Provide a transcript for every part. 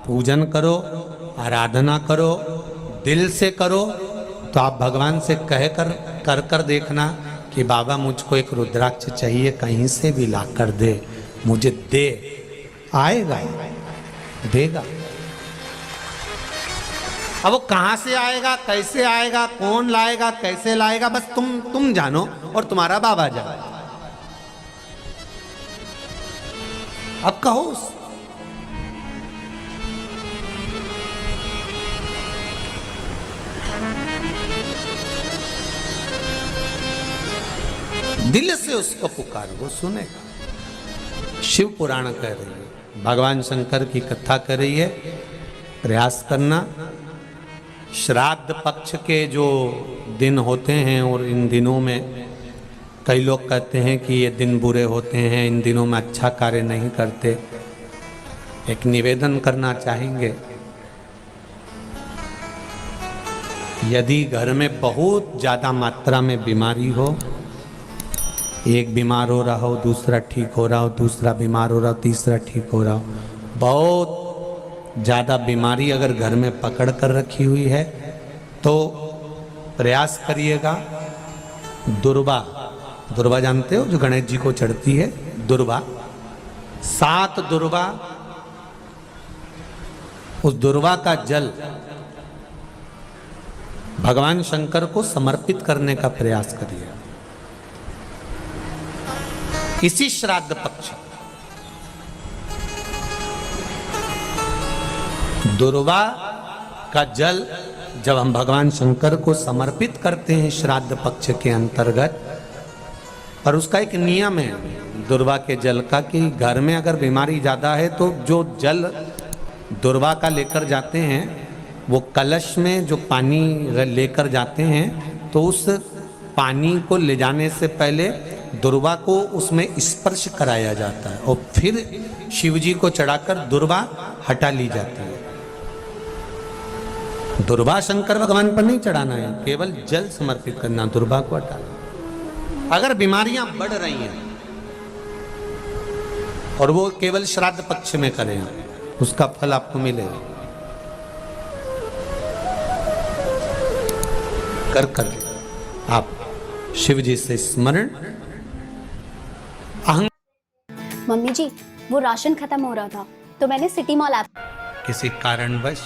पूजन करो, आराधना करो, दिल से करो, तो आप भगवान से कह कर देखना कि बाबा मुझको एक रुद्राक्ष चाहिए, कहीं से भी ला कर दे, मुझे दे। आएगा, देगा। अब वो कहां से आएगा, कैसे आएगा, कौन लाएगा, कैसे लाएगा, बस तुम जानो और तुम्हारा बाबा जाने। अब कहो दिल से उसको पुकारो, वो सुनेगा। शिव पुराण कह रही है, भगवान शंकर की कथा कर रही है। प्रयास करना। श्राद्ध पक्ष के जो दिन होते हैं, और इन दिनों में कई लोग कहते हैं कि ये दिन बुरे होते हैं, इन दिनों में अच्छा कार्य नहीं करते। एक निवेदन करना चाहेंगे, यदि घर में बहुत ज़्यादा मात्रा में बीमारी हो, एक बीमार हो रहा हो, दूसरा ठीक हो रहा हो, दूसरा बीमार हो रहा हो, तीसरा ठीक हो रहा हो, बहुत ज़्यादा बीमारी अगर घर में पकड़ कर रखी हुई है, तो प्रयास करिएगा। दुर्वा जानते हो, जो गणेश जी को चढ़ती है, दुर्वा, 7 दुर्वा, उस दुर्वा का जल भगवान शंकर को समर्पित करने का प्रयास करिए इसी श्राद्ध पक्ष। दुर्वा का जल जब हम भगवान शंकर को समर्पित करते हैं श्राद्ध पक्ष के अंतर्गत, पर उसका एक नियम है दुर्वा के जल का, कि घर में अगर बीमारी ज़्यादा है तो जो जल दुर्वा का लेकर जाते हैं, वो कलश में जो पानी लेकर जाते हैं, तो उस पानी को ले जाने से पहले दुर्वा को उसमें स्पर्श कराया जाता है, और फिर शिव जी को चढ़ाकर दुर्वा हटा ली जाती है। दुर्वा शंकर भगवान पर नहीं चढ़ाना है, केवल जल समर्पित करना, दुर्वा को हटाना। अगर बीमारियां बढ़ रही हैं और वो केवल श्राद्ध पक्ष में करें, उसका फल आपको मिलेगा। कर आप शिव जी से स्मरण। मम्मी जी, वो राशन खत्म हो रहा था तो मैंने सिटी मॉल ऐप। किसी कारणवश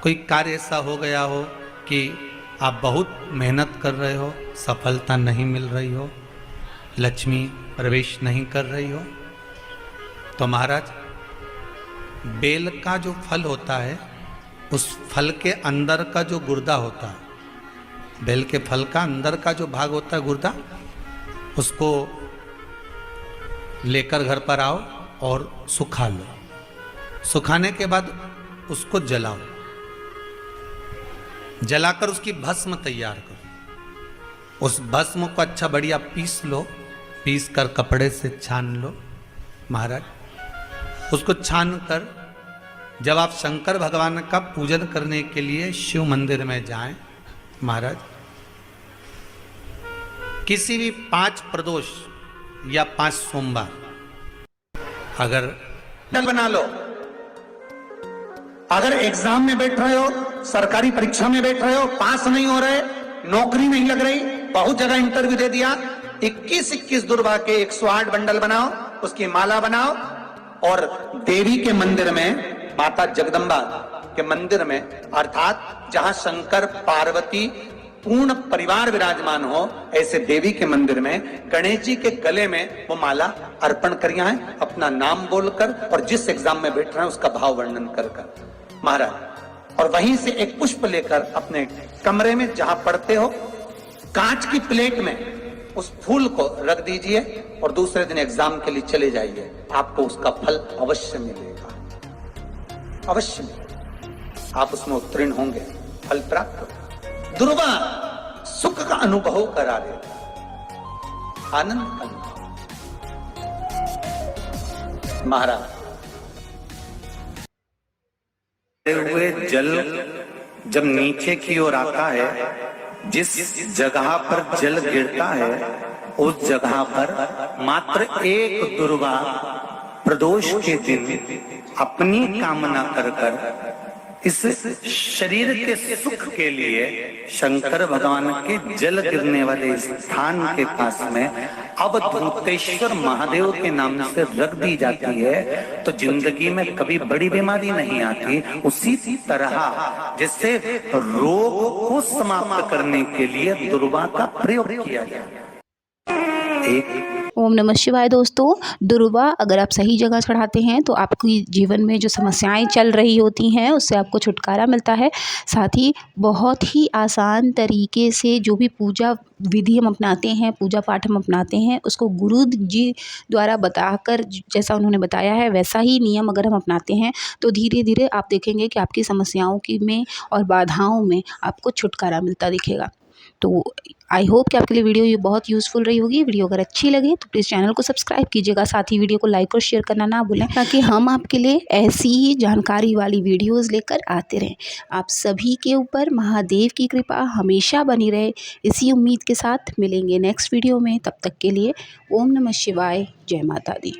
कोई कार्य ऐसा हो गया हो कि आप बहुत मेहनत कर रहे हो, सफलता नहीं मिल रही हो, लक्ष्मी प्रवेश नहीं कर रही हो, तो महाराज बेल का जो फल होता है, उस फल के अंदर का जो गुर्दा होता है, बेल के फल का अंदर का जो भाग होता है गुर्दा, उसको लेकर घर पर आओ और सुखा लो। सुखाने के बाद उसको जलाओ, जलाकर उसकी भस्म तैयार करो। उस भस्म को अच्छा बढ़िया पीस लो, पीस कर कपड़े से छान लो महाराज। उसको छान कर जब आप शंकर भगवान का पूजन करने के लिए शिव मंदिर में जाएं महाराज, किसी भी 5 प्रदोष या 5 सोमवार अगर बना लो। अगर एग्जाम में बैठ रहे हो, सरकारी परीक्षा में बैठ रहे हो, पास नहीं हो रहे, नौकरी नहीं लग रही, बहुत जगह इंटरव्यू दे दिया, 21 दुर्वा के 108 बंडल बनाओ, उसकी माला बनाओ, और देवी के मंदिर में, माता जगदम्बा के मंदिर में, अर्थात जहां शंकर पार्वती पूर्ण परिवार विराजमान हो, ऐसे देवी के मंदिर में गणेश जी के गले में वो माला अर्पण करिया है, अपना नाम बोलकर और जिस एग्जाम में बैठ रहे हैं उसका भाव वर्णन कर महाराज। और वहीं से एक पुष्प लेकर अपने कमरे में जहां पढ़ते हो, कांच की प्लेट में उस फूल को रख दीजिए और दूसरे दिन एग्जाम के लिए चले जाइए, आपको उसका फल अवश्य मिलेगा, अवश्य मिलेगा। आप उसमें उत्तीर्ण होंगे, फल प्राप्त होगा। दुर्वा सुख का अनुभव करा देता, आनंद का महाराज। हुए जल जब नीचे की ओर आता है, जिस जगह पर जल गिरता है उस जगह पर मात्र एक दुर्वा प्रदोष के दिन अपनी कामना कर इस शरीर के सुख के लिए शंकर भगवान के जल गिरने वाले स्थान के पास में अवधूतेश्वर महादेव के नाम से रख दी जाती है तो जिंदगी में कभी बड़ी बीमारी नहीं आती। उसी तरह जिससे रोग को समाप्त करने के लिए दुर्वा का प्रयोग किया जाए। ओम नमः शिवाय। दोस्तों, दुर्वा अगर आप सही जगह चढ़ाते हैं तो आपकी जीवन में जो समस्याएं चल रही होती हैं उससे आपको छुटकारा मिलता है। साथ ही बहुत ही आसान तरीके से जो भी पूजा विधि हम अपनाते हैं, पूजा पाठ हम अपनाते हैं, उसको गुरु जी द्वारा बताकर जैसा उन्होंने बताया है वैसा ही नियम अगर हम अपनाते हैं तो धीरे धीरे आप देखेंगे कि आपकी समस्याओं की में और बाधाओं में आपको छुटकारा मिलता दिखेगा। तो आई होप कि आपके लिए वीडियो ये बहुत यूज़फुल रही होगी। वीडियो अगर अच्छी लगे तो प्लीज़ चैनल को सब्सक्राइब कीजिएगा, साथ ही वीडियो को लाइक और शेयर करना ना भूलें ताकि हम आपके लिए ऐसी ही जानकारी वाली वीडियोस लेकर आते रहें। आप सभी के ऊपर महादेव की कृपा हमेशा बनी रहे, इसी उम्मीद के साथ मिलेंगे नेक्स्ट वीडियो में। तब तक के लिए ओम नमः शिवाय, जय माता दी।